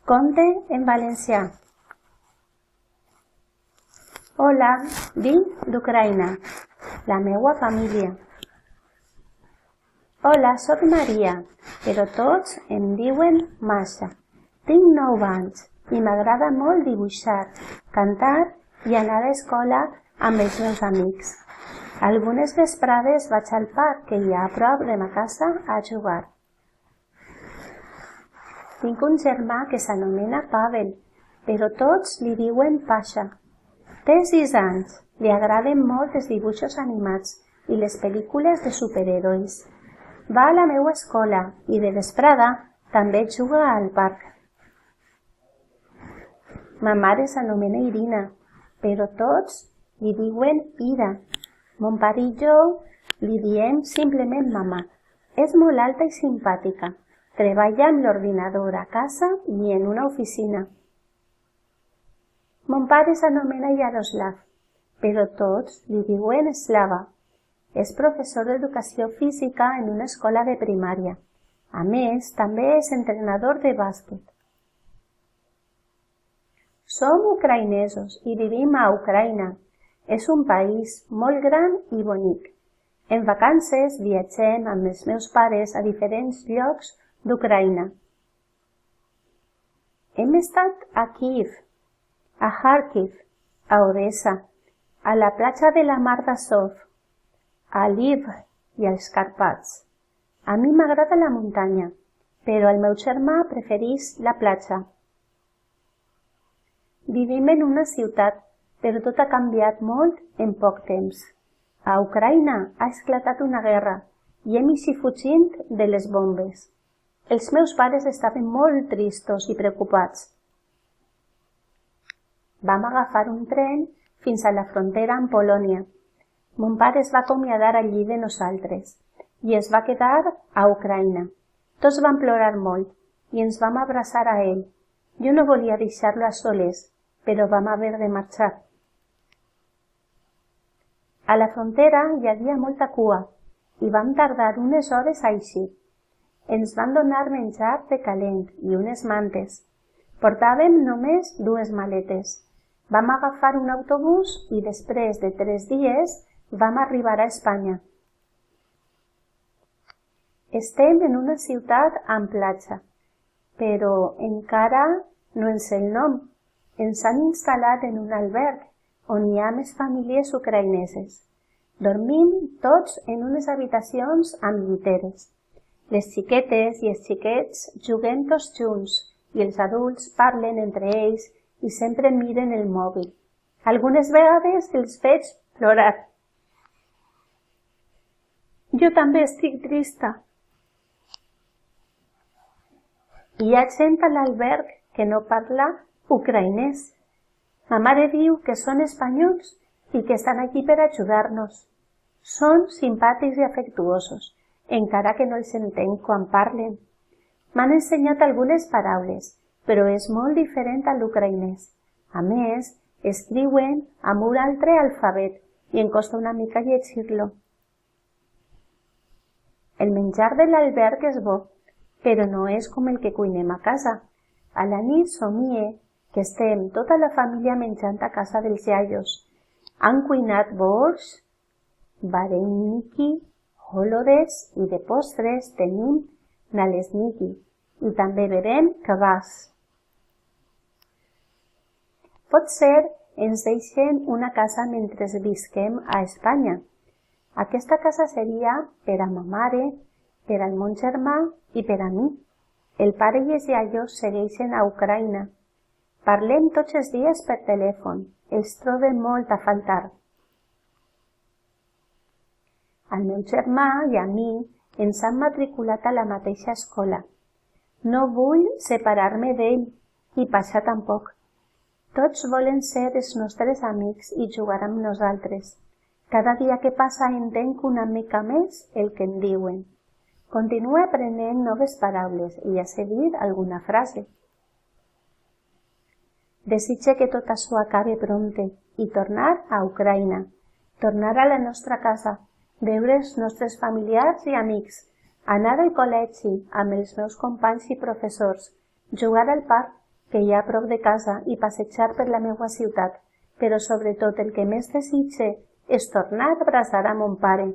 Conte en valencià. Hola, vinc d'Ucraïna, la meua família. Hola, soc Maria, però tots em diuen Masha. Tinc 9 anys i m'agrada molt dibuixar, cantar i anar a escola amb els meus amics. Algunes vesprades vaig al parc que hi ha a prop de ma casa a jugar. Tinc un germà que s'anomena Pavel, però tots li diuen Pasha. Té 6 anys, li agraden molt els dibuixos animats i les pel·lícules de superherois. Va a la meua escola i de vesprada també juga al parc. Ma mare s'anomena Irina, però tots li diuen Ira. Mon pare i jo li diem simplement mama. És molt alta i simpàtica. Treballa amb l'ordinador a casa i en una oficina. Mon pare s'anomena Yaroslav, però tots li diuen Slava. És professor d'educació física en una escola de primària. A més, també és entrenador de bàsquet. Som ucraïnesos i vivim a Ucraïna. És un país molt gran i bonic. En vacances viatgem amb els meus pares a diferents llocs d'Ucraïna. Hem estat a Kiev, a Kharkiv, a Odessa, a la platja de la Mar d'Azov, a Lviv i als Carpats. A mi m'agrada la muntanya, però el meu germà prefereix la platja. Vivim en una ciutat, però tot ha canviat molt en poc temps. A Ucraïna ha esclatat una guerra i hem eixit fugint de les bombes. Els meus pares estaven molt tristos i preocupats. Vam agafar un tren fins a la frontera amb Polònia. Mon pare es va acomiadar allí de nosaltres i es va quedar a Ucraïna. Tots vam plorar molt i ens vam abraçar a ell. Jo no volia deixar-lo a soles, però vam haver de marxar. A la frontera hi havia molta cua i vam tardar unes hores a eixir. Ens van donar menjar de calent i unes mantes. Portàvem només 2 maletes. Vam agafar un autobús i després de 3 dies vam arribar a Espanya. Estem en una ciutat amb platja, però encara no en sé el nom. Ens han instal·lat en un alberg on hi ha més famílies ucraïneses. Dormim tots en unes habitacions amb lliteres. Les xiquetes i els xiquets juguem tots junts i els adults parlen entre ells i sempre miren el mòbil. Algunes vegades els veig plorar. Jo també estic trista. Hi ha gent a l'alberg que no parla ucraïnès. Ma mare diu que són espanyols i que estan aquí per ajudar-nos. Són simpàtics i afectuosos, encara que no els entenc quan parlen. M'han ensenyat algunes paraules, però és molt diferent a l'ucraïnès. A més, escriuen amb un altre alfabet i em costa una mica llegir-lo. El menjar de l'alberg és bo, però no és com el que cuinem a casa. A la nit somie que estem tota la família menjant a casa dels iaios. Han cuinat borsch, vareniki, holodes i de postres tenim nalesniki i també bevem kvass. Potser ens deixen una casa mentre visquem a Espanya. Aquesta casa seria per a ma mare, per al mon germà i per a mi. El pare i els iaios segueixen a Ucraïna. Parlem tots els dies per telèfon. Els trobem molt a faltar. Al meu germà i a mi ens han matriculat a la mateixa escola. No vull separar-me d'ell i Pasha tampoc. Tots volen ser els nostres amics i jugar amb nosaltres. Cada dia que passa entenc una mica més el que em diuen. Continuo aprenent noves paraules i ja sé dir alguna frase. Desitge que tot això acabi prompte i tornar a Ucraïna, tornar a la nostra casa, veure els nostres familiars i amics, anar al col·legi amb els meus companys i professors, jugar al parc que hi ha a prop de casa i passejar per la meua ciutat, però sobretot el que més desitge és tornar a abraçar a mon pare